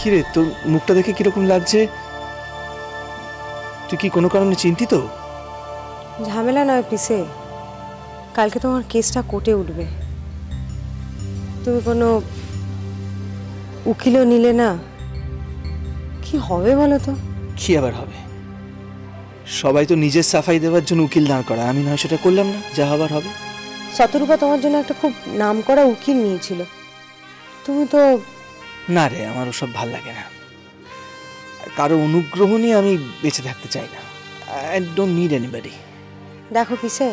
কিরে, তোর মুখটা দেখে কিরকম লাগছে? তুই কি কোনো কারণে চিন্তিত? ঝামেলা নয় পিসে, কালকে তোমার কেসটা কোর্টে উঠবে। তুমি কোনো উকিলও নিলে না, কি হবে বলো তো? কি আবার হবে? সবাই তো নিজের সাফাই দেওয়ার জন্য উকিল দাঁড় করা, আমি নয় সেটা করলাম না, যা হবার হবে। শতরূপা তোমার জন্য একটা খুব নাম করা উকিল নিয়েছিল, তুমি তো। না রে, আমার ওসব ভাল লাগে না। কারো অনুগ্রহ নিয়ে আমি বেঁচে থাকতে চাই না। I don't need anybody. দেখো পিসে,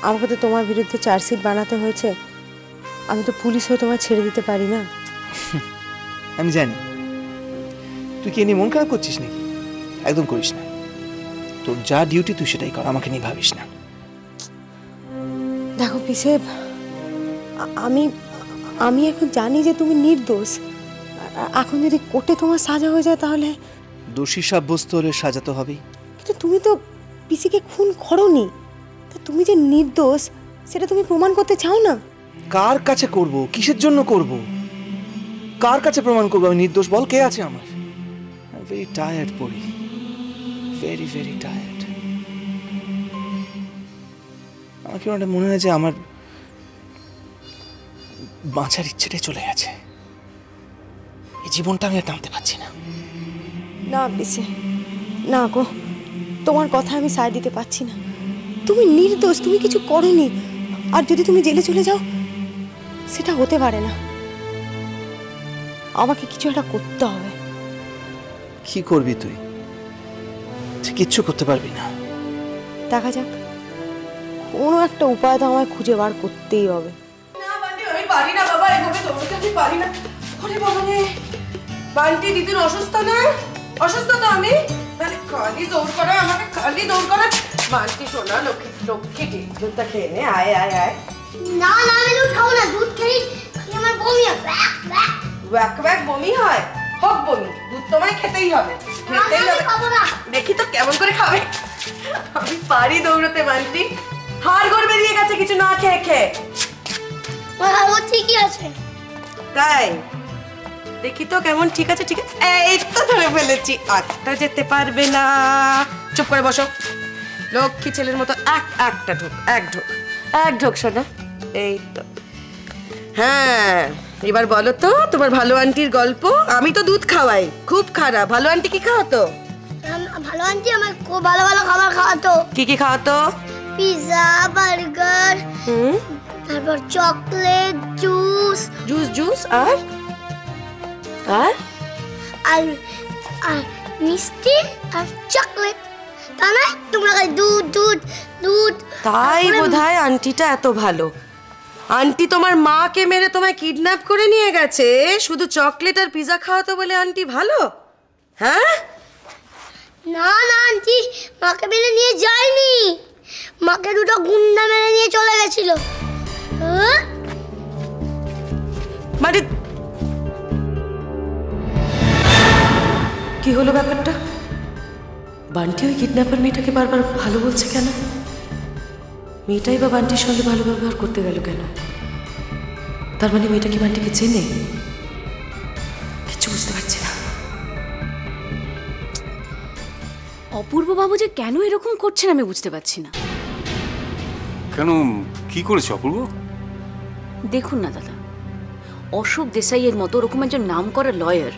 আমাকে তো তোমার বিরুদ্ধে চার্জশিট বানাতে হয়েছে, আমি তো পুলিশ হয়ে তোমায় ছেড়ে দিতে পারি না। আমি জানি। তুই কি এনে মন খারাপ করছিস নাকি? একদম করিস না। তোর যা ডিউটি তুই সেটাই কর, আমাকে নিয়ে ভাবিস না। দেখো পিসে, আমি আমি এখন জানি যে তুমি নির্দোষ। এখন যদি কোর্টে তোমার সাজা হয়ে যায় তাহলে? দোষী সাব্যস্ত হলে সাজা তো হবেই। কিন্তু তুমি তো পিসিকে খুন করোনি, তা তুমি যে নির্দোষ সেটা তুমি প্রমাণ করতে চাও না? কার কাছে করব? কিসের জন্য করব? কার কাছে প্রমাণ করবো আমি নির্দোষ? বল, কে আছে আমার? ভেরি টায়ার্ড পড়ি, ভেরি ভেরি টায়ার্ড। আমার কি মনে হয় যে আমার বাঁচার ইচ্ছেটাই চলে গেছে। এই জীবনটা আমি আর টানতে পারছি না। না পিসে, না গো, তোমার কথা আমি সায় দিতে পারছি না। তুমি নির্দোষ, তুমি কিছু করোনি। আর যদি তুমি জেলে চলে যাও, সেটা হতে পারে না। আমাকে কিছু একটা করতে হবে। কি করবি তুই? তুই কিচ্ছু করতে পারবি না। দেখা যাক, কোনো একটা উপায় তো আমায় খুঁজে বার করতেই হবে। না বান্টি, আমি পারি না বাবা, এভাবে দৌড়তে আমি পারি না। ওরে বাবা রে, বান্টি দিদির অসুস্থ না? অসুস্থ তো আমি? তাহলে খালি দৌড় করা, আমাকে খালি দৌড় করা। বান্টি শোনা, লক্ষ্মী দুধটা খেয়ে নে, আয় আয় আয়। না না, আমি দুধ খাবো না, দুধ খেলে আমার বমি হয়। ওয়াক ওয়াক বমি হয়? হোক বমি, দুধ তোমায় খেতেই হবে, খেতেই হবে। খাবো না। দেখি তো কেমন করে খাবে। আমি পারি দৌড়তে বান্টি, হাড়গোড় বেরিয়ে গেছে কিছু না খেয়ে খেয়ে। আমার ঠিকই আছে। তাই দেখি তো কেমন ঠিক আছে। ঠিক আছে, এই তো ধরে ফেলেছি। একটা যেতে পারবে না। চুপ করে বসো, লক্ষ্মী ছেলের মতো একটা ঢোক, এক ঢোক শোনা। এই তো, হ্যাঁ এবার বলো তো তোমার ভালো আন্টির গল্প। আমি তো দুধ খাওয়াই, খুব খারাপ। ভালো আন্টি কি খাওয়াতো? ভালো আন্টি আমার খুব ভালো ভালো খাবার খাওয়াতো। কি কি খাওয়াতো? পিৎজা, বার্গার, তারপর চকলেট, জুস। জুস আর আর আর আর মিষ্টি আর চকলেট। তা না, তোমরা খালি দুধ দুধ দুধ। তাই বোধহয় আন্টিটা এত ভালো। আন্টি তোমার মাকে মেরে তোমায় কিডন্যাপ করে নিয়ে গেছে শুধু চকলেট আর পিৎজা খাওয়াতো বলে আন্টি ভালো? হ্যাঁ না না আন্টি, মাকে মেরে নিয়ে যায়নি, মাকে দুটো গুন্ডা মেরে নিয়ে চলে গেছিল। মানে কি হলো ব্যাপারটা? বান্টি ওই কিডন্যাপার মেয়েটাকে বারবার ভালো বলছে কেন? মেয়েটাই বা বান্টির সঙ্গে ভালো ব্যবহার করতে গেল কেন? তার মানে মেয়েটা কি বান্টিকে চেনে? কিছু বুঝতে পারছি না। অপূর্ব বাবু যে কেন এরকম করছেন আমি বুঝতে পারছি না। কেন, কি করেছে অপূর্ব? দেখুন না দাদা, অশোক দেশাইয়ের মতো ওরকম একজন নামকরা লয়ার,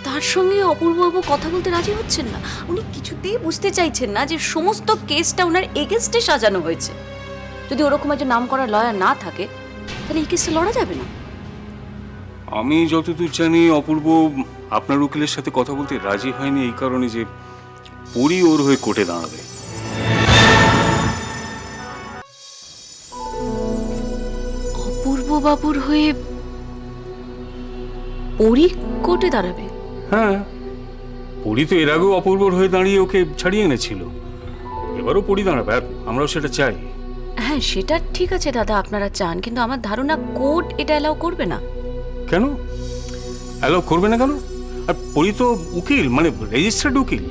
তার সঙ্গে অপূর্ববাবু কথা বলতে রাজি হচ্ছেন না। উনি কিছুতেই বুঝতে চাইছেন না যে সমস্ত কেসটা ওনার এগেনস্টে সাজানো হয়েছে। যদি ওরকম একজন নামকরা লয়ার না থাকে তাহলে এই কেসটা লড়া যাবে না। আমি যতদূর জানি অপূর্ব আপনার উকিলের সাথে কথা বলতে রাজি হয়নি এই কারণে যে পরি ওর হয়ে কোর্টে দাঁড়াবে। অপূর্ব বাবুর হয়ে পরি কোর্টে দাঁড়াবে? হ্যাঁ, পরি তো এর আগেও অপূর্বর হয়ে দাঁড়িয়ে ওকে ছাড়িয়ে এনেছিল, এবারও পরি দাঁড়াবে, আর আমরাও সেটা চাই। হ্যাঁ সেটা ঠিক আছে দাদা, আপনারা চান, কিন্তু আমার ধারণা কোর্ট এটা অ্যালাউ করবে না। কেন অ্যালাউ করবে না কেন? আর পরি তো উকিল, মানে রেজিস্টার্ড উকিল।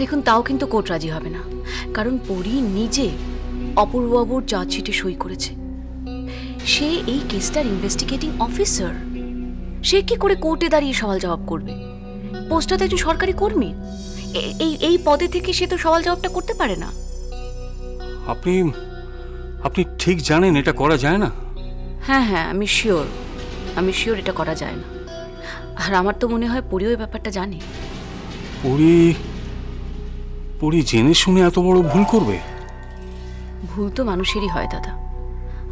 দেখুন, তাও কিন্তু কোর্ট রাজি হবে না, কারণ পরি নিজে অপূর্ববাবুর চার্জশিটে সই করেছে। সে এই কেসটার ইনভেস্টিগেটিং অফিসার। সে কি করে কোর্টে দাঁড়িয়ে সওয়াল জবাব করবে? পোস্টটা তো একজন সরকারি কর্মী, এই পদে থেকে সে তো সওয়াল জবাবটা করতে পারে না। আপনি আপনি ঠিক জানেন এটা করা যায় না? হ্যাঁ হ্যাঁ, আমি শিওর এটা করা যায় না। আর আমার তো মনে হয় পরিও এই ব্যাপারটা জানে। পরি জেনে শুনে এত বড় ভুল করবে? ভুল তো মানুষেরই হয় দাদা।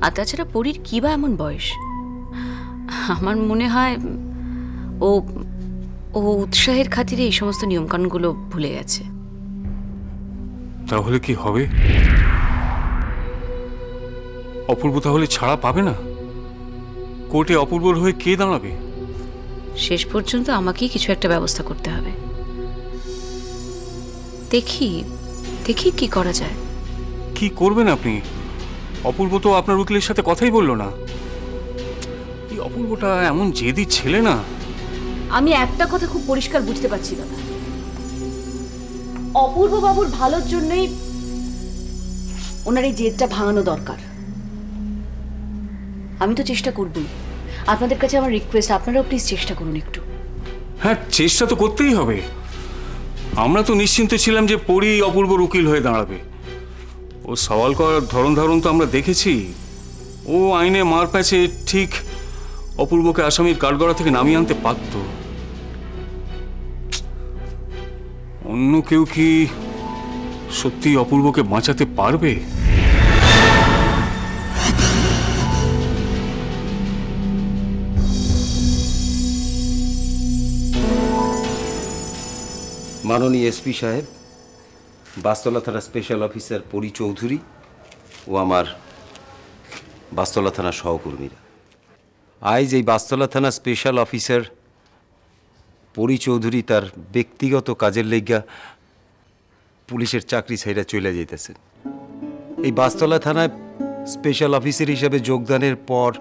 আর তাছাড়া পরির কি বা এমন বয়স? আমার মনে হয় ও উৎসাহের খাতিরে এই সমস্ত নিয়মকানুনগুলো ভুলে গেছে। তাহলে কি হবে? অপূর্ব তাহলে ছাড়া পাবে না? কোর্টে অপূর্বর হয়ে কে দাঁড়াবে? শেষ পর্যন্ত আমাকেই কিছু একটা ব্যবস্থা করতে হবে। দেখি কি করা যায়। কি করবেন আপনি? অপূর্ব তো আপনার উকিলের সাথে কথাই বললো না। এই অপূর্বটা এমন জেদি ছেলে না। আমি একটা কথা খুব পরিষ্কার বুঝতে পারছি দাদা, অপূর্ব বাবুর ভালোর জন্যই ওনার এই জেদটা ভাঙানো দরকার। আমি তো চেষ্টা করবই। আপনাদের কাছে আমার রিকোয়েস্ট, আপনারাও প্লিজ চেষ্টা করুন একটু। হ্যাঁ, চেষ্টা তো করতেই হবে। আমরা তো নিশ্চিন্ত ছিলাম যে পরি অপূর্বর উকিল হয়ে দাঁড়াবে। ও সওয়াল করার ধরন তো আমরা দেখেছি। ও আইনে মার প্যাচে ঠিক অপূর্বকে আসামির কাঠগড়া থেকে নামিয়ে আনতে পারত। অন্য কেউ কি সত্যি অপূর্বকে বাঁচাতে পারবে? মাননীয় এসপি সাহেব, বাসতলা থানা স্পেশাল অফিসার পরি চৌধুরী ও আমার বাসতলা থানার সহকর্মীরা, আজ এই বাসতলা থানা স্পেশাল অফিসার পরি চৌধুরী তার ব্যক্তিগত কাজের লেগা পুলিশের চাকরি ছাইরা চলে যেতেছেন। এই বাসতলা থানায় স্পেশাল অফিসার হিসাবে যোগদানের পর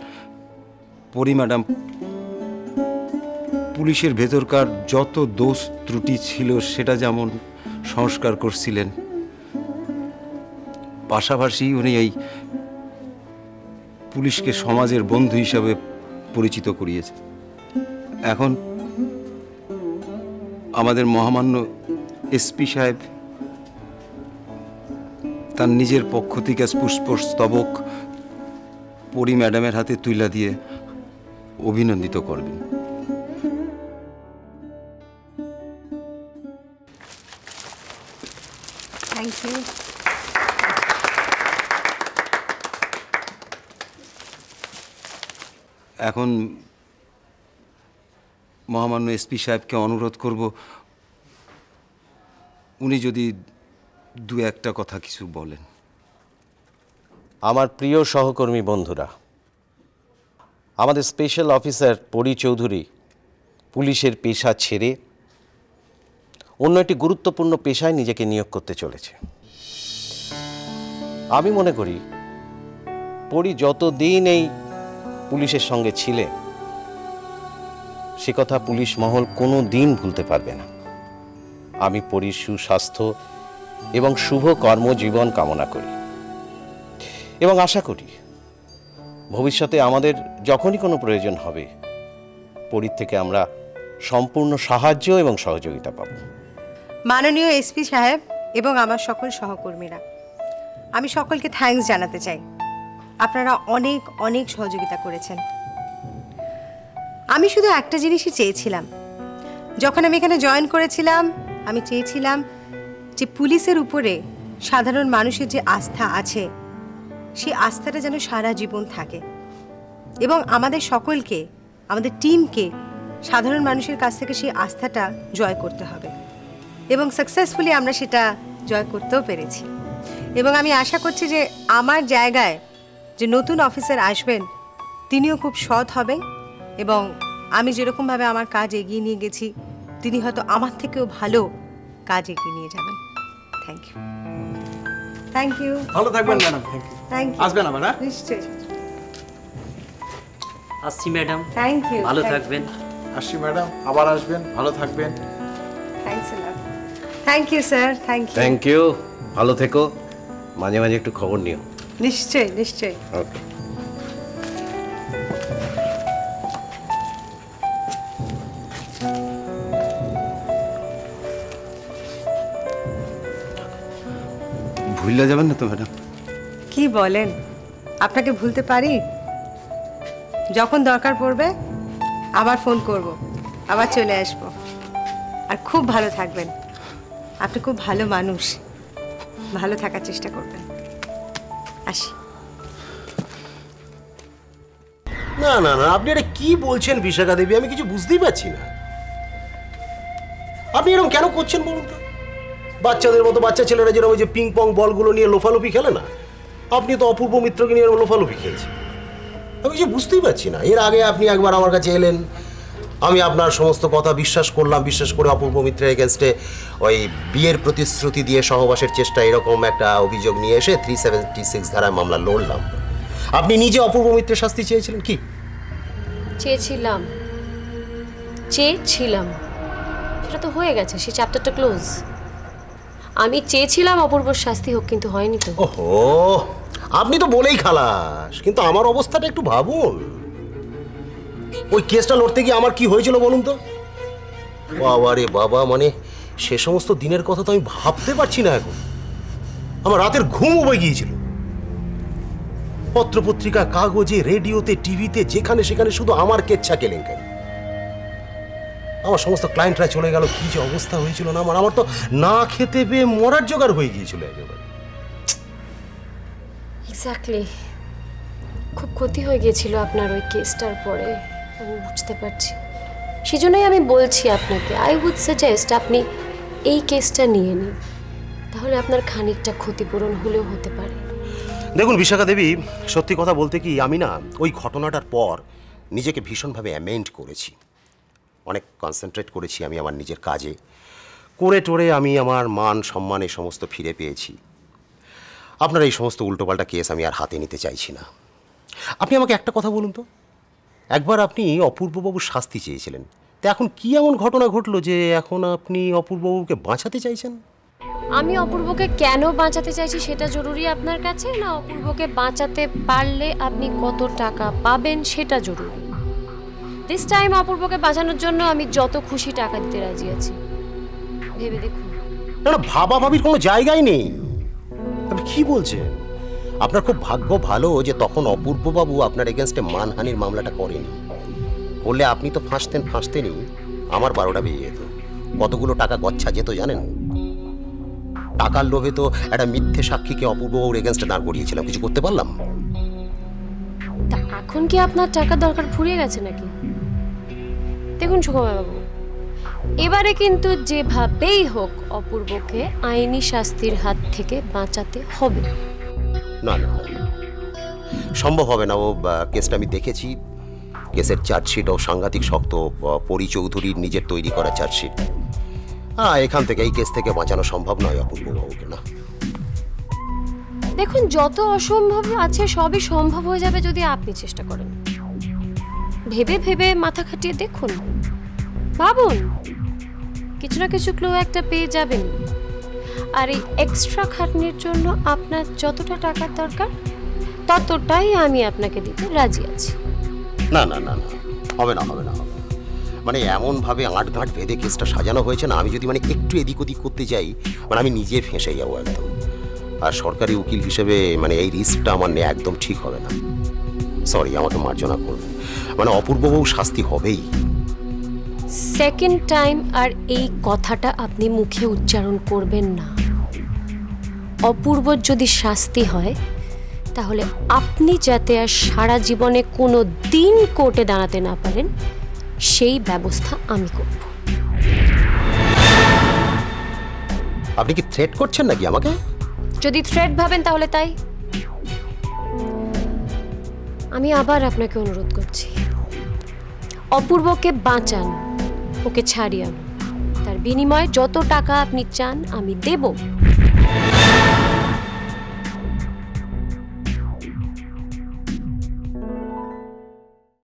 পরি ম্যাডাম পুলিশের ভেতরকার যত দোষ ত্রুটি ছিল সেটা যেমন সংস্কার করছিলেন, পাশাপাশি উনি এই পুলিশকে সমাজের বন্ধু হিসাবে পরিচিত করিয়েছে। এখন আমাদের মহামান্য এসপি সাহেব তার নিজের পক্ষ থেকে পুষ্পস্তবক পরি ম্যাডামের হাতে তুলে দিয়ে অভিনন্দিত করবেন। Thank you. এখন মহামান্য এসপি সাহেবকে অনুরোধ করব উনি যদি দু একটা কথা কিছু বলেন। আমার প্রিয় সহকর্মী বন্ধুরা, আমাদের স্পেশাল অফিসার পরি চৌধুরী পুলিশের পেশা ছেড়ে অন্য একটি গুরুত্বপূর্ণ পেশায় নিজেকে নিয়োগ করতে চলেছে। আমি মনে করি পরি যতদিন এই পুলিশের সঙ্গে ছিলে সে কথা পুলিশ মহল কোনো দিন ভুলতে পারবে না। আমি পরির সুস্বাস্থ্য এবং শুভ কর্মজীবন কামনা করি এবং আশা করি ভবিষ্যতে আমাদের যখনই কোনো প্রয়োজন হবে পরির থেকে আমরা সম্পূর্ণ সাহায্য এবং সহযোগিতা পাব। মাননীয় এসপি সাহেব এবং আমার সকল সহকর্মীরা, আমি সকলকে থ্যাঙ্কস জানাতে চাই। আপনারা অনেক অনেক সহযোগিতা করেছেন। আমি শুধু একটা জিনিসই চেয়েছিলাম, যখন আমি এখানে জয়েন করেছিলাম আমি চেয়েছিলাম যে পুলিশের উপরে সাধারণ মানুষের যে আস্থা আছে সেই আস্থাটা যেন সারা জীবন থাকে এবং আমাদের সকলকে, আমাদের টিমকে সাধারণ মানুষের কাছ থেকে সেই আস্থাটা জয় করতে হবে এবং সাকসেসফুলি আমরা সেটা জয় করতেও পেরেছি। এবং আমি আশা করছি যে আমার জায়গায় যে নতুন অফিসার আসবেন তিনিও খুব সৎ হবেন এবং আমি যেরকমভাবে আমার কাজ এগিয়ে নিয়ে গেছি তিনি হয়তো আমার থেকেও ভালো কাজ এগিয়ে নিয়ে যাবেন। Thank you. Thank you. ভালো থাকবেন madam. Thank you. Thank you. আসবেন আবার। হ্যাঁ, নিশ্চয়ই। আসছি ম্যাডাম, থ্যাংক ইউ। ভালো থাকবেন। আসছি ম্যাডাম, আবার আসবেন, ভালো থাকবেন। Thanks a lot. Thank you sir. Thank you. Thank you, ভালো থেকো, মাঝে মাঝে একটু খবর নিও। নিশ্চয়ই নিশ্চয়ই। ওকে। ভুলে যাবেন না তো ম্যাডাম? কি বলেন, আপনাকে ভুলতে পারি? যখন দরকার পড়বে আবার ফোন করব, আবার চলে আসবো। আর খুব ভালো থাকবেন, আপনি খুব ভালো মানুষ, ভালো থাকার চেষ্টা করবেন। আসি। না না না, আপনি এটা কি বলছেন বিশাখা দেবী? আমি কিছু বুঝতেই পারছি না। আপনি এরকম কেন করছেন বলুন তো? বাচ্চাদের মতো বাচ্চা ছেলেরা যেরকম ওই যে পিং পং বলগুলো নিয়ে লোফালোফি খেলে না, আপনি তো অপূর্ব মিত্রকে নিয়ে লোফালোফি খেলছেন। আমি কিছু বুঝতেই পারছি না। এর আগে আপনি একবার আমার কাছে এলেন, আমি আপনার সমস্ত কথা বিশ্বাস করলাম, বিশ্বাস করে অপূর্ব মিত্রের এগেনস্টে ওই বিয়ের প্রতিশ্রুতি দিয়ে সহবাসের চেষ্টা এরকম একটা অভিযোগ নিয়ে এসে 376 ধারায় মামলা লড়লাম। আপনি নিজে অপূর্ব মিত্রের শাস্তি চেয়েছিলেন কি? চেয়েছিলাম, সেটা তো হয়ে গেছে, সেই চ্যাপ্টারটা ক্লোজ। আমি চেয়েছিলাম অপূর্বর শাস্তি হোক, কিন্তু হয়নি তো। ওহো, আপনি তো বলেই খালাস, কিন্তু আমার অবস্থাটা একটু ভাবুন। ওই কেসটা লড়তে গিয়ে আমার কি হয়েছিল বলুন তো? বাবা রে বাবা, মানে সে সমস্ত দিনের কথা তো আমি ভাবতে পারছি না এখন। আমার রাতের ঘুম উবে গিয়েছিল। পত্রপত্রিকা, কাগজে, রেডিওতে, টিভিতে, যেখানে সেখানে শুধু আমার কেচ্ছা কেলেঙ্কারি। আমার সমস্ত ক্লায়েন্টরা চলে গেল, কি যে অবস্থা হয়েছিল না আমার। আমার তো না খেতে পেয়ে মরার জোগাড় হয়ে গিয়েছিল একেবারে। এক্স্যাক্টলি, খুব ক্ষতি হয়ে গিয়েছিল আপনার ওই কেসটার পরে, আমি বুঝতে পারছি। সেজন্যই আমি বলছি আপনাকে, আই উড সাজেস্ট আপনি এই কেসটা নিয়ে নিন, তাহলে আপনার খানিকটা ক্ষতিপূরণ হলেও হতে পারে। দেখুন বিশাখা দেবী, সত্যি কথা বলতে কি, আমি না ওই ঘটনাটার পর নিজেকে ভীষণভাবে অ্যামেন্ড করেছি, অনেক কনসেন্ট্রেট করেছি আমি আমার নিজের কাজে, করে টোরে আমি আমার মান সম্মান এই সমস্ত ফিরে পেয়েছি। আপনার এই সমস্ত উল্টোপাল্টা কেস আমি আর হাতে নিতে চাইছি না। আপনি আমাকে একটা কথা বলুন তো, একবার আপনি অপূর্ববাবুর শাস্তি চেয়েছিলেন, তো এখন কি এমন ঘটনা ঘটলো যে এখন আপনি অপূর্ববাবুকে বাঁচাতে চাইছেন? আমি অপূর্বকে কেন বাঁচাতে চাইছি সেটা জরুরি আপনার কাছে, না অপূর্বকে বাঁচাতে পারলে আপনি কত টাকা পাবেন সেটা জরুরি? দিস টাইম অপূর্বকে বাঁচানোর জন্য আমি যত খুশি টাকা দিতে রাজি আছি, ভেবে দেখুন। না, ভাবা ভাবির কোনো জায়গাই নেই। আপনি কি বলছেন? আপনার খুব ভাগ্য ভালো যে তখন অপূর্ববাবু আপনার এগেনস্টে মানহানির মামলাটা করেনি। করলে আপনি তো ফাঁসতেনই, আমার 12টা বেজে যেত, কতগুলো টাকা গচ্ছা যেত জানেন। টাকার লোভে তো একটা মিথ্যে সাক্ষীকে অপূর্ববাবুর এগেনস্টে দাঁড় করিয়েছিলাম, কিছু করতে পারলাম? তা এখন কি আপনার টাকা দরকার ফুরিয়ে গেছে নাকি? দেখুন সুকুমার বাবু, এবারে কিন্তু যেভাবেই হোক অপূর্বকে আইনি শাস্তির হাত থেকে বাঁচাতে হবে। না না, সম্ভব হবে না। ও কেসটা আমি দেখেছি, কেসের চার্জশিটও সাংঘাতিক শক্ত, পরি চৌধুরীর নিজের তৈরি করা চার্জশিট। এখান থেকে এই কেস থেকে বাঁচানো সম্ভব নয় অপূর্ববাবুকে। না দেখুন, যত অসম্ভব আছে সবই সম্ভব হয়ে যাবে যদি আপনি চেষ্টা করেন। ভেবে ভেবে মাথা খাটিয়ে দেখুন, ভাবুন, কিছু না কিছু ক্লু একটা পেয়ে যাবেন। আর এই এক্সট্রা খাটনির জন্য আপনার যতটা টাকার দরকার ততটাই আমি আপনাকে দিতে রাজি আছি। না না না না, হবে না হবে না হবে না। মানে এমনভাবে আঁটঘাট ভেদে কেসটা সাজানো হয়েছে না, আমি যদি মানে একটু এদিক ওদিক করতে যাই, মানে আমি নিজে ফেঁসে যাবো একদম। আর সরকারি উকিল হিসেবে মানে এই রিস্কটা আমার নেওয়া একদম ঠিক হবে না। সরি, আমাকে মার্জনা করবেন। মানে অপূর্ববাবু শাস্তি হবেই। সেকেন্ড টাইম আর এই কথাটা আপনি মুখে উচ্চারণ করবেন না। অপূর্বর যদি শাস্তি হয় তাহলে আপনি যাতে আর সারা জীবনে কোনো দিন কোর্টে দাঁড়াতে না পারেন সেই ব্যবস্থা আমি করব। আপনি কি থ্রেট করছেন নাকি আমাকে? যদি থ্রেট ভাবেন তাহলে তাই। আমি আবার আপনাকে অনুরোধ করছি, অপূর্বকে বাঁচান, ওকে ছাড়িয়ে আনুন। তার বিনিময়ে যত টাকা আপনি চান আমি দেব।